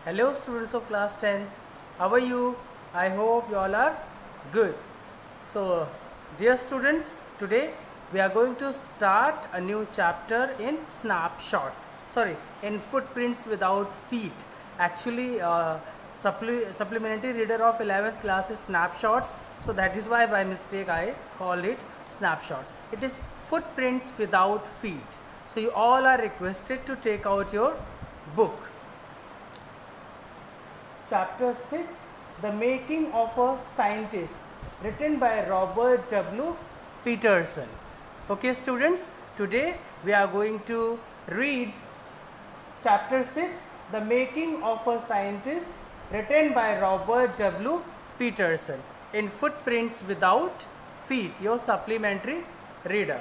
Hello students of class 10. How are you? I hope you all are good. So dear students, today we are going to start a new chapter in in footprints without feet. Actually supplementary reader of 11th class is snapshots, so that is why by mistake I called it snapshot. It is footprints without feet. So you all are requested to take out your book. Chapter 6, The Making of a Scientist, written by Robert W. Peterson. Okay students, today we are going to read Chapter 6, The Making of a Scientist, written by Robert W. Peterson, in Footprints Without Feet, your supplementary reader.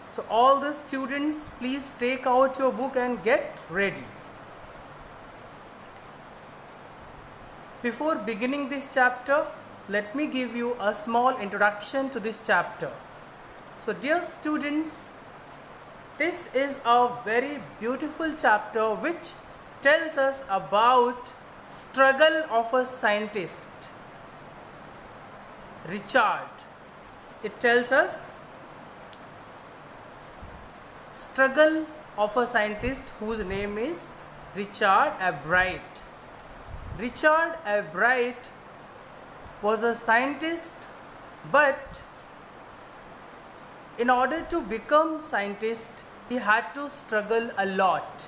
So all the students, please take out your book and get ready. Before beginning this chapter, let me give you a small introduction to this chapter. So dear students, this is a very beautiful chapter which tells us about struggle of a scientist, Richard. It tells us struggle of a scientist whose name is Richard Albright. Richard Albright was a scientist, but in order to become scientist, he had to struggle a lot.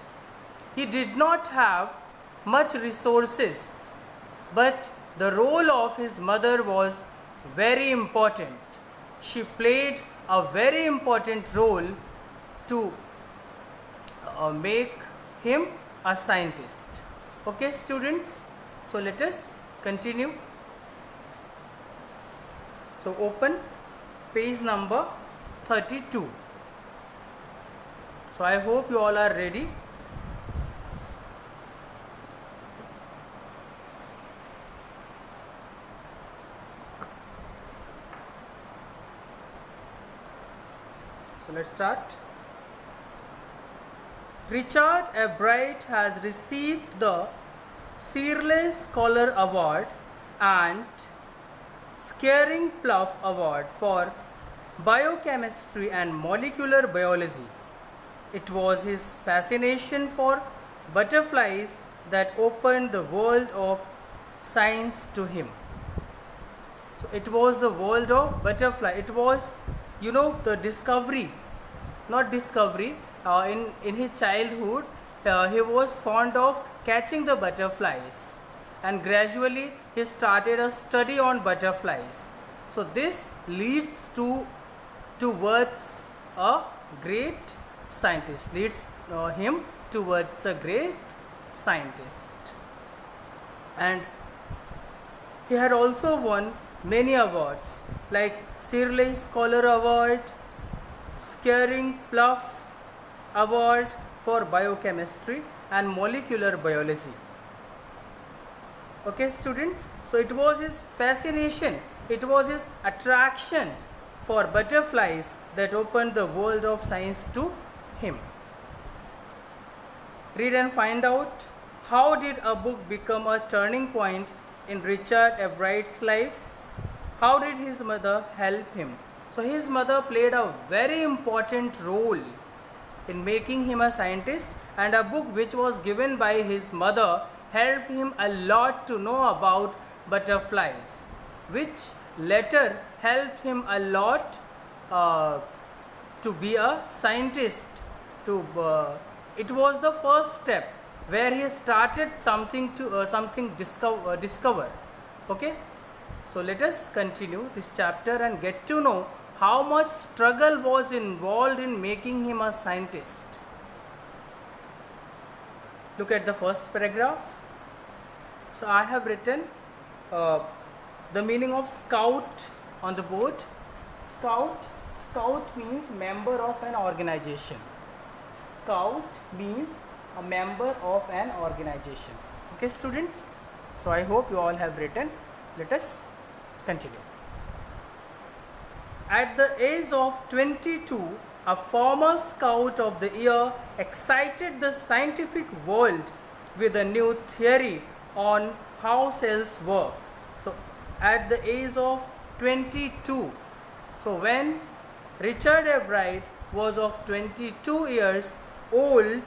He did not have much resources, but the role of his mother was very important. She played a very important role to make him a scientist. Okay students, so let us continue. So open page number 32. So I hope you all are ready. So let's start. Richard Albright has received the Searle Scholar Award and Scaring-Plough Award for biochemistry and molecular biology. It was his fascination for butterflies that opened the world of science to him. So it was the world of butterfly. It was, the discovery, not discovery. In his childhood, he was fond of catching the butterflies, and gradually he started a study on butterflies. So this leads towards a great scientist, leads him towards a great scientist. And he had also won many awards like Searle Scholar Award, Scaring-Plough Award for biochemistry and molecular biology. Okay students, so it was his fascination, it was his attraction for butterflies that opened the world of science to him. Read and find out, how did a book become a turning point in Richard Albright's life? How did his mother help him? So his mother played a very important role in making him a scientist, and a book which was given by his mother helped him a lot to know about butterflies, which later helped him a lot to be a scientist. It was the first step where he started something discover. Okay, so let us continue this chapter and get to know how much struggle was involved in making him a scientist. Look at the first paragraph. So I have written the meaning of scout on the board. Scout means member of an organization. Scout means a member of an organization. Okay students, so I hope you all have written. Let us continue. At the age of 22, a former Scout of the Year excited the scientific world with a new theory on how cells work. So at the age of 22, so when Richard A. Bright was of 22 years old,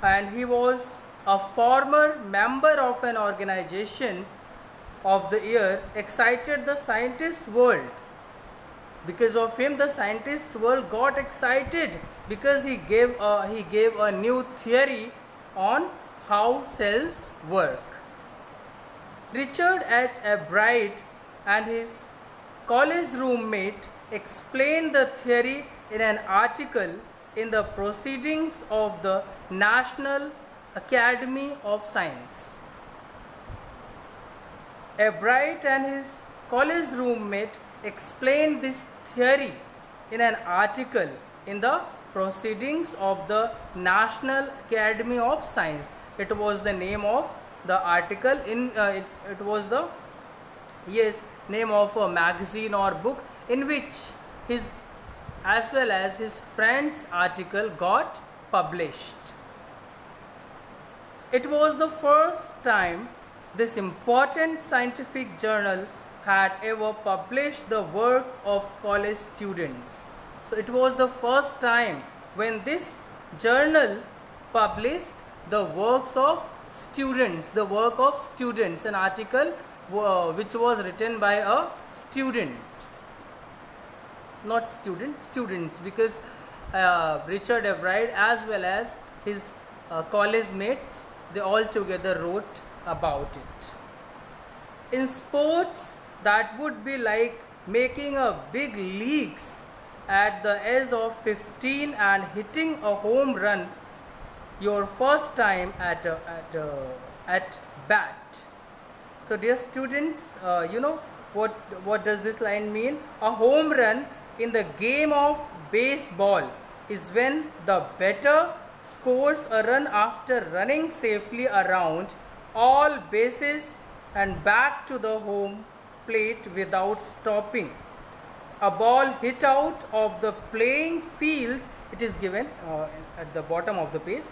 and he was a former member of an organization of the year, excited the scientist world. Because of him, the scientist world got excited, because he gave a new theory on how cells work. Richard H. A. Bright and his college roommate explained the theory in an article in the Proceedings of the National Academy of Science. A. Bright and his college roommate explained this theory in an article in the Proceedings of the National Academy of Science. It was the name of the article in it was the name of a magazine or book in which his as well as his friend's article got published. It was the first time this important scientific journal had ever published the work of college students. So it was the first time when this journal published the works of students, an article which was written by a student. Not students, because Richard A. Bright as well as his college mates, they all together wrote about it. In sports, that would be like making a big leagues at the age of 15 and hitting a home run your first time at bat. So dear students, you know what does this line mean? A home run in the game of baseball is when the batter scores a run after running safely around all bases and back to the home plate without stopping. A ball hit out of the playing field, it is given at the bottom of the page,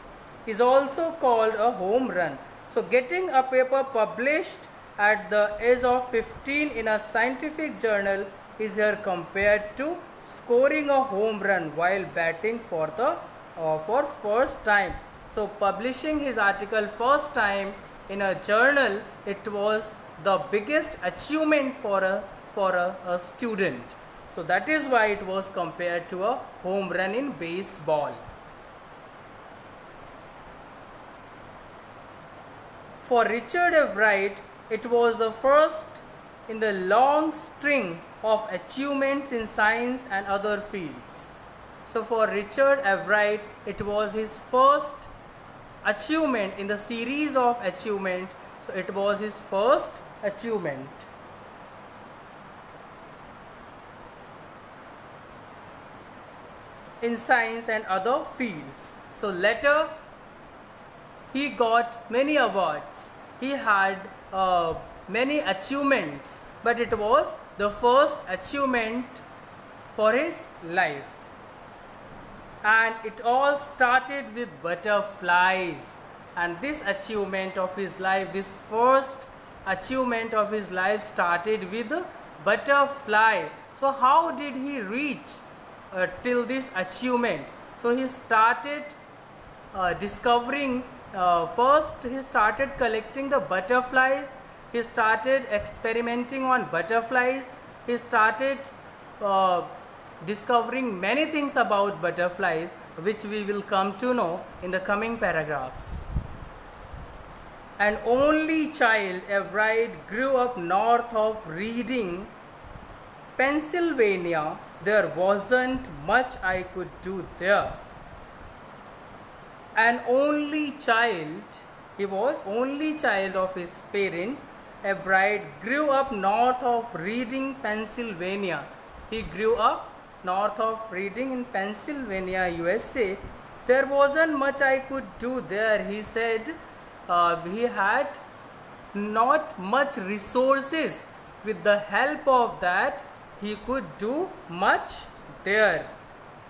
is also called a home run. So getting a paper published at the age of 15 in a scientific journal is here compared to scoring a home run while batting for first time. So publishing his article first time in a journal, it was the biggest achievement for a student. So that is why it was compared to a home run in baseball. For Richard A. Bright, it was the first in the long string of achievements in science and other fields. So for Richard A. Bright, it was his first achievement in the series of achievement. So it was his first achievement. In science and other fields. So later he got many awards. He had many achievements, but it was the first achievement for his life. And it all started with butterflies. And this achievement of his life, this first achievement of his life started with a butterfly. So how did he reach till this achievement? So he started discovering, first he started collecting the butterflies, he started experimenting on butterflies, he started discovering many things about butterflies, which we will come to know in the coming paragraphs. An only child, A. Bright grew up north of Reading, Pennsylvania. There wasn't much I could do there. An only child, he was only child of his parents. A. Bright grew up north of Reading, Pennsylvania. He grew up north of Reading in Pennsylvania, USA. There wasn't much I could do there. He said he had not much resources. With the help of that, he could do much there.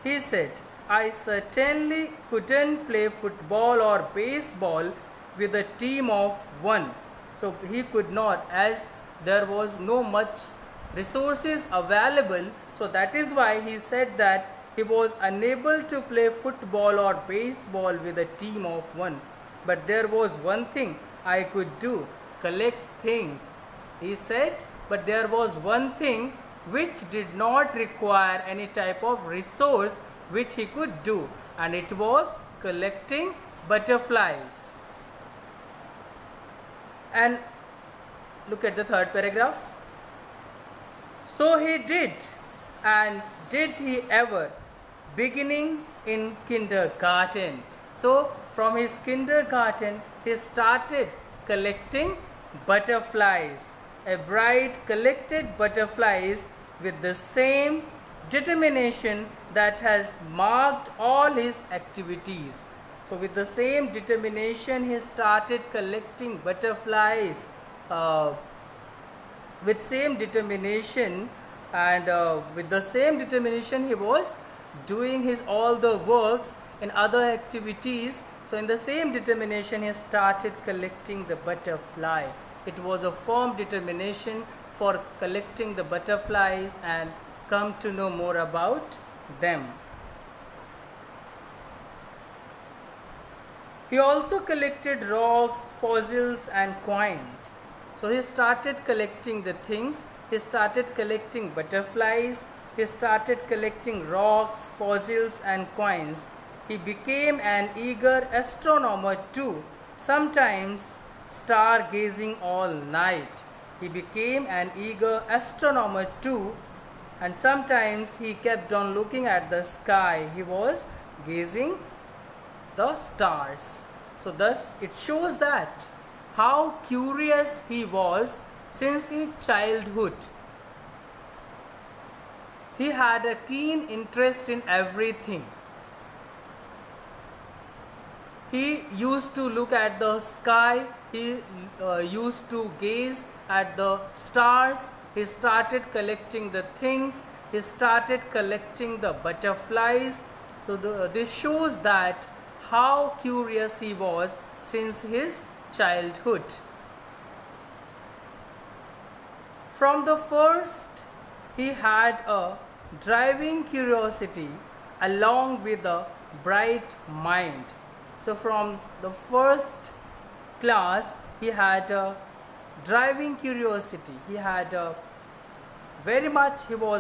He said, I certainly couldn't play football or baseball with a team of one. So he could not, as there was no much resources available. So that is why he said that he was unable to play football or baseball with a team of one. But there was one thing I could do, collect things. He said, but there was one thing which did not require any type of resource which he could do, and it was collecting butterflies. And look at the third paragraph. So he did, and did he ever, beginning in kindergarten. So from his kindergarten he started collecting butterflies. A bride collected butterflies with the same determination that has marked all his activities. So with the same determination he started collecting butterflies, with same determination, and with the same determination he was doing his all the works in other activities. So in the same determination he started collecting the butterfly. It was a firm determination for collecting the butterflies and come to know more about them. He also collected rocks, fossils and coins. So he started collecting the things. He started collecting butterflies. He started collecting rocks, fossils and coins. He became an eager astronomer too, sometimes stargazing all night. He became an eager astronomer too, and sometimes he kept on looking at the sky. He was gazing the stars. So thus it shows that how curious he was since his childhood. He had a keen interest in everything. He used to look at the sky. He used to gaze at the stars. He started collecting the things. He started collecting the butterflies. So this shows that how curious he was since his childhood. From the first, he had a driving curiosity along with a bright mind. So from the first class, he had a driving curiosity. He was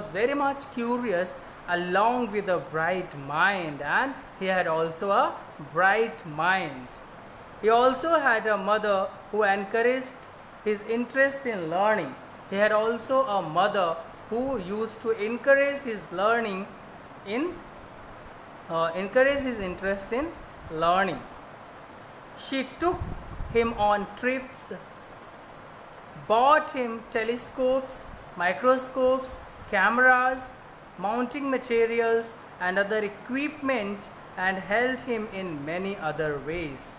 very much curious along with a bright mind, and he had also a bright mind. He also had a mother who encouraged his interest in learning. He had also a mother who used to encourage his interest in learning. She took him on trips, bought him telescopes, microscopes, cameras, mounting materials and other equipment, and helped him in many other ways.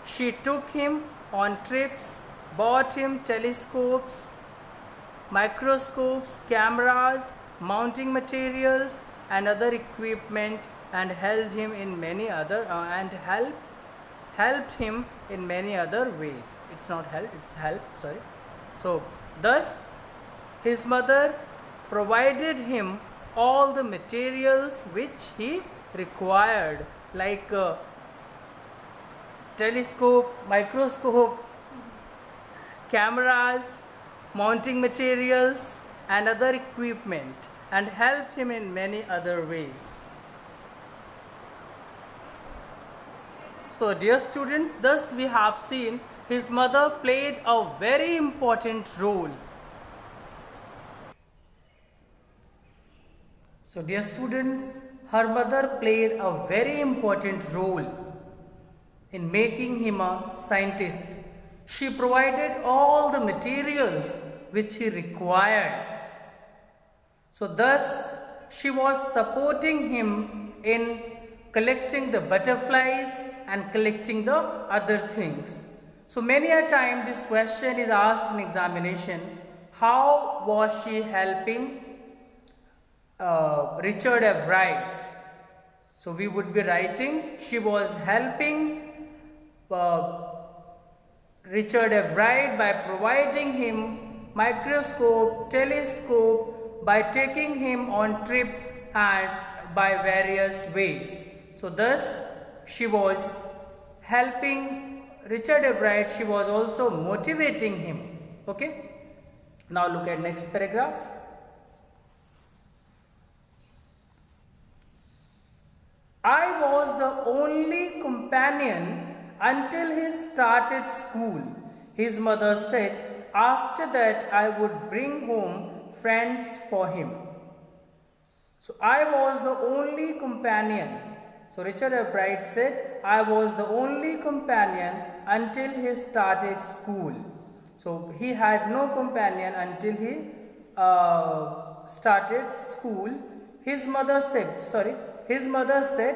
She took him on trips, bought him telescopes, microscopes, cameras, mounting materials and other equipment, and helped him in many other helped him in many other ways. It's not help, it's help, sorry. So thus his mother provided him all the materials which he required, like telescope, microscope, cameras, mounting materials and other equipment, and helped him in many other ways. So dear students, thus we have seen his mother played a very important role. So dear students, her mother played a very important role in making him a scientist. She provided all the materials which he required. So thus she was supporting him in collecting the butterflies and collecting the other things. So many a time this question is asked in examination: how was she helping Richard a bride? So we would be writing, she was helping Richard a Bright by providing him microscope, telescope, by taking him on trip and by various ways. So thus she was helping Richard a Bright, she was also motivating him. Okay. Now look at next paragraph. I was the only companion until he started school. His mother said after that I would bring home friends for him. So I was the only companion. So Richard a Bright said, I was the only companion until he started school. So he had no companion until he started school. His mother said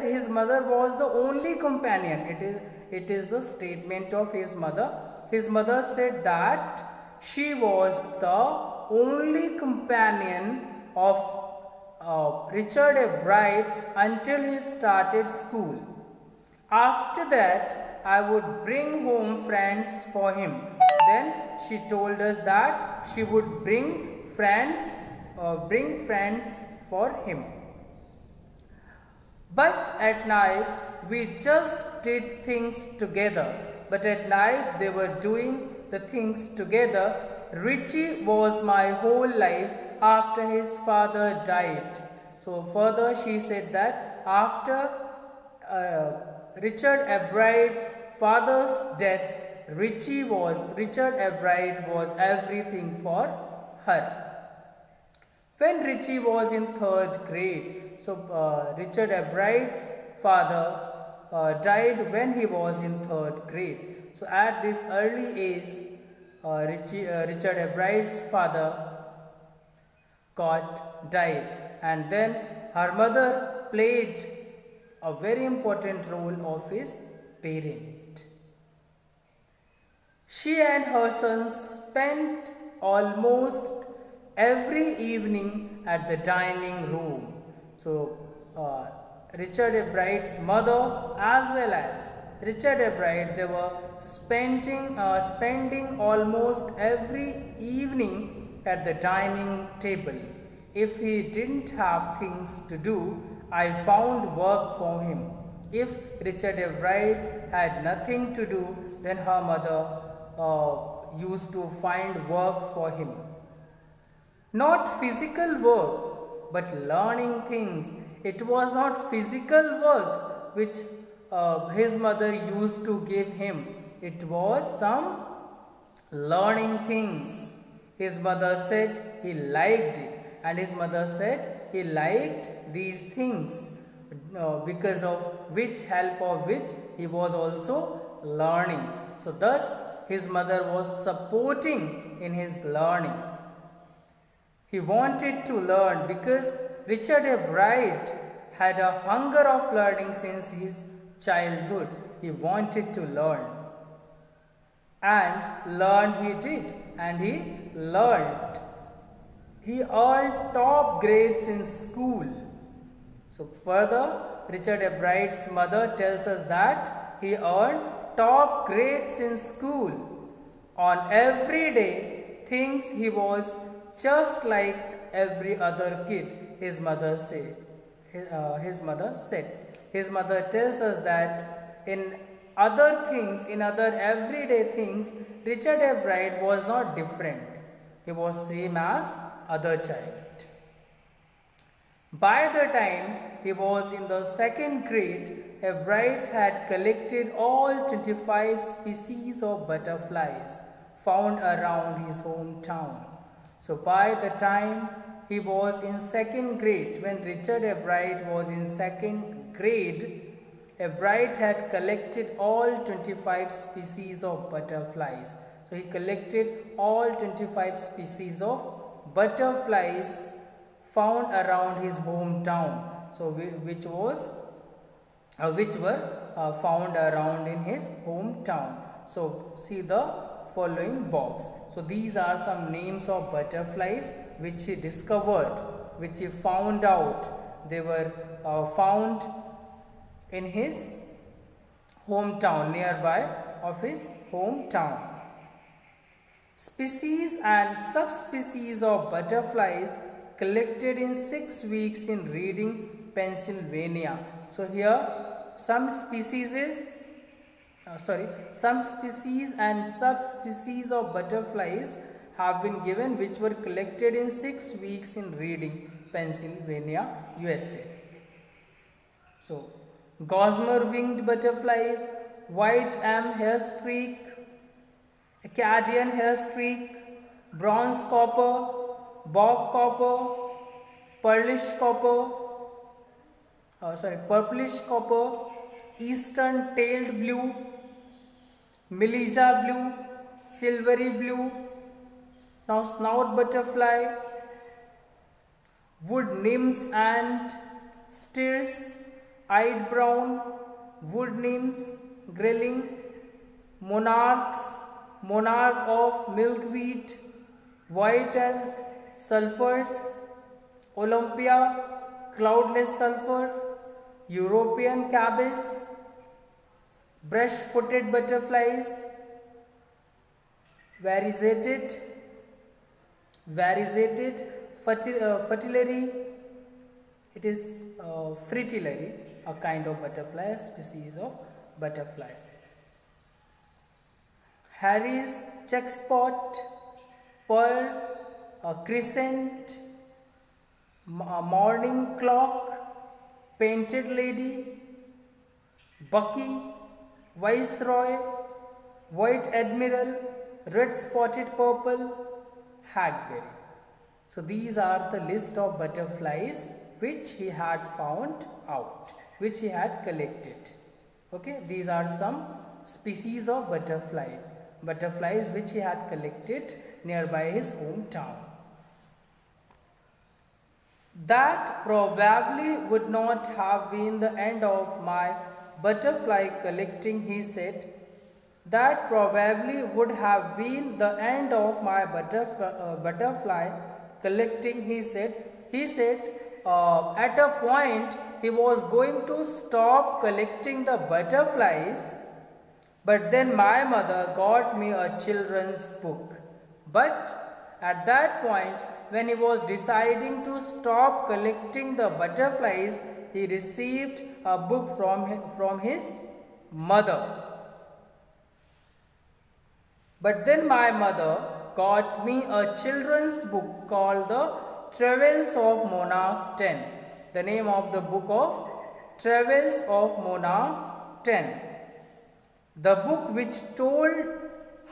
his mother was the only companion. It is the statement of his mother. His mother said that she was the only companion of Richard a Bright until he started school. After that, I would bring home friends for him. Then she told us that she would bring friends for him. But at night, we just did things together. But at night, they were doing the things together. Richie was my whole life after his father died. So further she said that after Richard a Bright's father's death, Richard a Bright was everything for her. When Richie was in 3rd grade, so Richard a Bright's father died when he was in 3rd grade. So at this early age, Richard a Bright's father died, and then her mother played a very important role of his parent. She and her sons spent almost every evening at the dining room. So Richard a Bright's mother as well as Richard a Bright, they were spending almost every evening at the dining table. If he didn't have things to do, I found work for him. If Richard a Bright had nothing to do, then her mother used to find work for him. Not physical work, but learning things. It was not physical works which his mother used to give him. It was some learning things. His mother said he liked it, and his mother said he liked these things because of help of which he was also learning. So thus his mother was supporting in his learning. He wanted to learn because Richard a Bright had a hunger of learning since his childhood. He wanted to learn, and learn he did, and he learned. He earned top grades in school. So further, Richard a Bright's mother tells us that he earned top grades in school. On everyday things he was just like every other kid, his mother said. His mother tells us that in other things, in other everyday things, Richard a Bright was not different. He was same as other child. By the time he was in the 2nd grade, a Bright had collected all 25 species of butterflies found around his hometown. So by the time he was in 2nd grade, when Richard a Bright was in 2nd grade, a Bright had collected all 25 species of butterflies. So he collected all 25 species of butterflies found around his hometown. So which were found around in his hometown. So see the following box. So these are some names of butterflies which he discovered, which he found out. They were found in his hometown, nearby of his hometown. Species and subspecies of butterflies collected in 6 weeks in Reading, Pennsylvania. So here some species and subspecies of butterflies have been given, which were collected in 6 weeks in Reading, Pennsylvania, USA. So gossamer winged butterflies, white hair streak, Acadian hair streak, bronze copper, bog copper, purplish copper, eastern tailed blue, Melissa blue, silvery blue. Now snout butterfly, wood nymphs and steers, eyed brown, wood nymphs, grayling, monarch of milkweed, white and sulphurs, Olympia, cloudless sulphur, European cabbage, brush-footed butterflies, variegated fritillary. It is fritillary, a kind of butterfly, a species of butterfly. Harry's check spot, pearl, crescent, morning clock, painted lady, Bucky, viceroy, white admiral, red spotted purple, hackberry. So these are the list of butterflies which he had found out, which he had collected. Okay, these are some species of butterflies which he had collected nearby his hometown. That probably would not have been the end of my butterfly collecting, he said. That probably would have been the end of my butterfly collecting, he said. He said at a point he was going to stop collecting the butterflies, but then my mother got me a children's book. But at that point, when he was deciding to stop collecting the butterflies, he received a book from his mother. But then my mother got me a children's book called The Travels of Monarch 10. The name of the book of Travels of Monarch 10. The book which told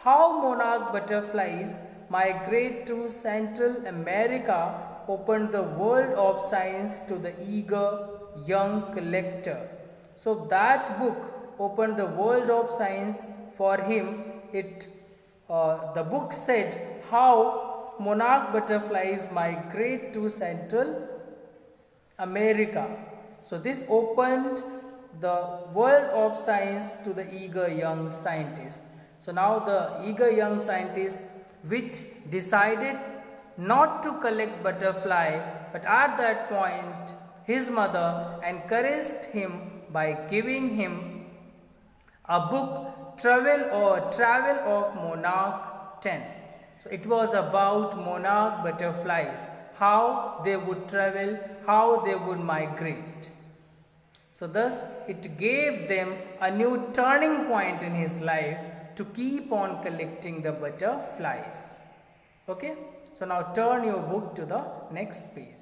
how monarch butterflies migrate to Central America opened the world of science to the eager young collector. So that book opened the world of science for him. The book said how monarch butterflies migrate to Central America. So this opened the world of science to the eager young scientist. So now the eager young scientist, which decided not to collect butterfly, but at that point his mother encouraged him by giving him a book, Travel of Monarch 10. So it was about monarch butterflies, how they would travel, how they would migrate. So thus it gave them a new turning point in his life to keep on collecting the butterflies. Okay, so now turn your book to the next page.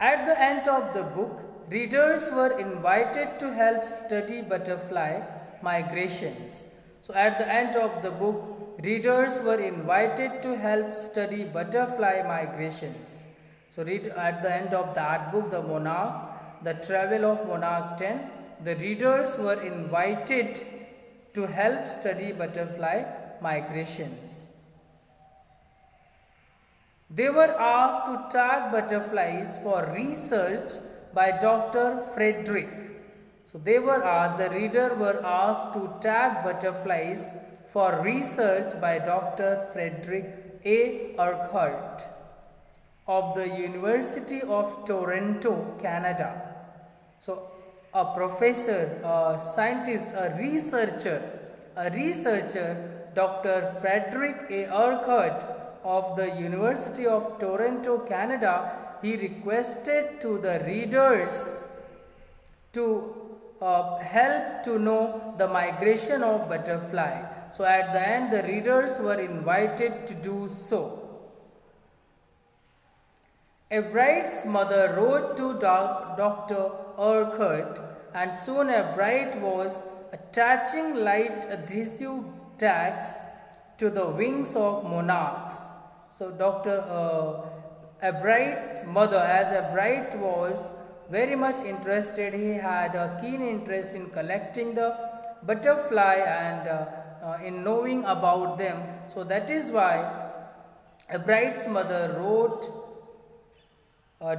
At the end of the book, readers were invited to help study butterfly migrations. So at the end of the book, readers were invited to help study butterfly migrations. So at the end of that book, The Travel of Monarch 10, the readers were invited to help study butterfly migrations. They were asked to tag butterflies for research by Dr. Frederick. So the reader were asked to tag butterflies for research by Dr. Frederick A. Urquhart of the University of Toronto, Canada. So a professor, a scientist, a researcher, Dr. Frederick A. Urquhart of the University of Toronto, Canada, he requested to the readers to help to know the migration of butterfly. So at the end, the readers were invited to do so. Ebright's mother wrote to Dr. Urquhart, and soon Ebright was attaching light adhesive tags to the wings of monarchs. So Dr. Ebright's mother, as Ebright was very much interested, he had a keen interest in collecting the butterfly and in knowing about them. So that is why Ebright's mother wrote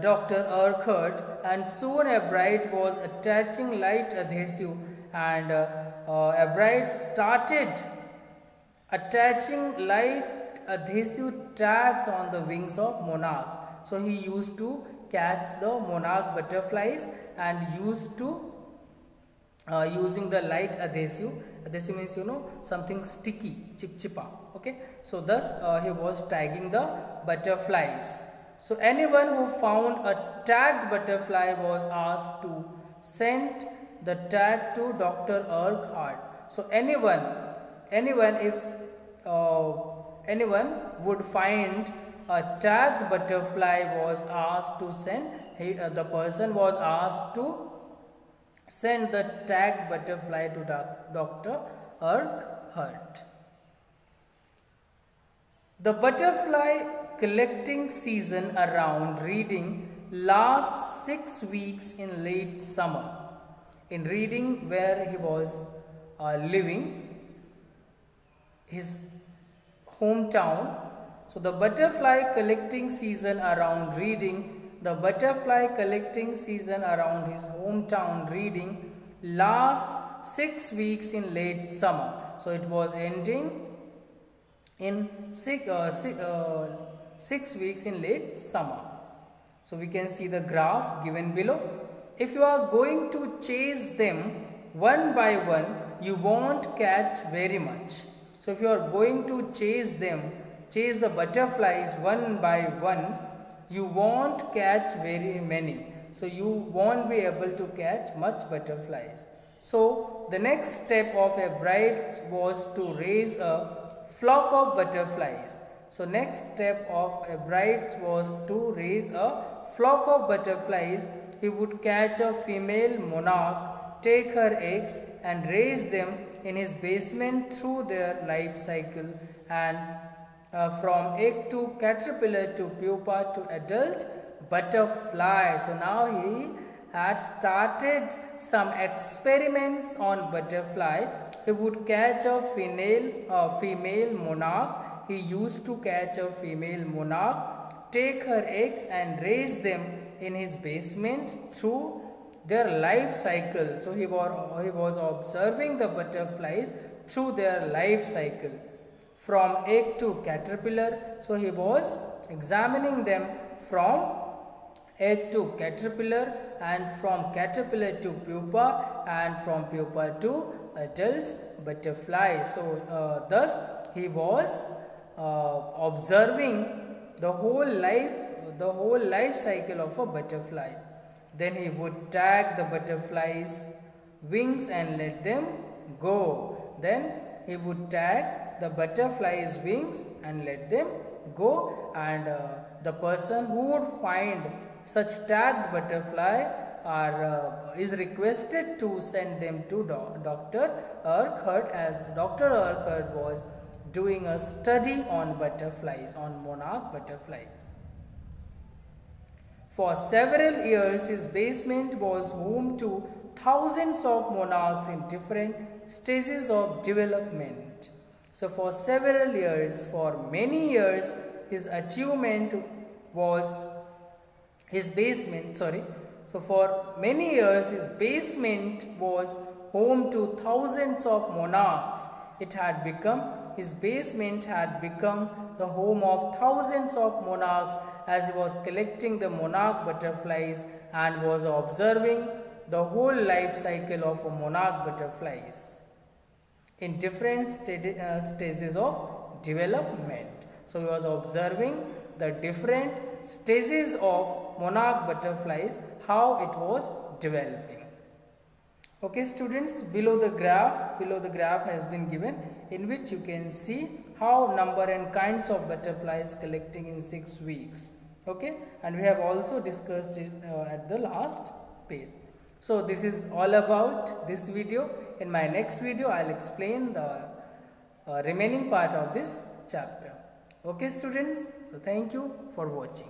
Dr. Urquhart, and soon Ebright was attaching light adhesive, and Ebright started attaching light adhesive tags on the wings of monarchs. So he used to catch the monarch butterflies and used to using the light adhesive. Adhesive means, you know, something sticky, chipchipa. Okay, so thus he was tagging the butterflies. So anyone who found a tagged butterfly was asked to send the tag to Dr. Urquhart. So anyone if anyone would find a tagged butterfly was asked to send, the person was asked to send the tagged butterfly to Dr. Urquhart. The butterfly collecting season around Reading lasts 6 weeks in late summer. In Reading, where he was living, his hometown. So the butterfly collecting season around Reading, the butterfly collecting season around his hometown Reading lasts 6 weeks in late summer. So it was ending in 6 weeks in late summer. So we can see the graph given below. If you are going to chase them one by one, you won't catch very much. So if you are going to chase the butterflies one by one, you won't catch very many. So you won't be able to catch much butterflies. So the next step of Ebright was to raise a flock of butterflies. So next step of Ebright was to raise a flock of butterflies. He would catch a female monarch, take her eggs and raise them in his basement through their life cycle, and from egg to caterpillar to pupa to adult butterfly. So now he had started some experiments on butterfly. He would catch a female monarch. He used to catch a female monarch, take her eggs and raise them in his basement through their life cycle. So he was observing the butterflies through their life cycle. From egg to caterpillar, so he was examining them from egg to caterpillar, and from caterpillar to pupa, and from pupa to adult butterfly. So thus he was observing the whole life cycle of a butterfly. Then he would tag the butterflies' wings and let them go. Then he would tag the butterflies' wings and let them go, and the person who would find such tagged butterfly is requested to send them to Dr. Urquhart, as Dr. Urquhart was doing a study on butterflies, on monarch butterflies. For several years, his basement was home to thousands of monarchs in different stages of development. So for several years, for many years, his achievement was his basement, So for many years, his basement was home to thousands of monarchs His basement had become the home of thousands of monarchs as he was collecting the monarch butterflies and was observing the whole life cycle of monarch butterflies in different stages of development. So he was observing the different stages of monarch butterflies, how it was developing. Okay students, below the graph has been given, in which you can see how number and kinds of butterflies collecting in 6 weeks. Okay, and we have also discussed it at the last page. So this is all about this video. In my next video I will explain the remaining part of this chapter. Okay students, so thank you for watching.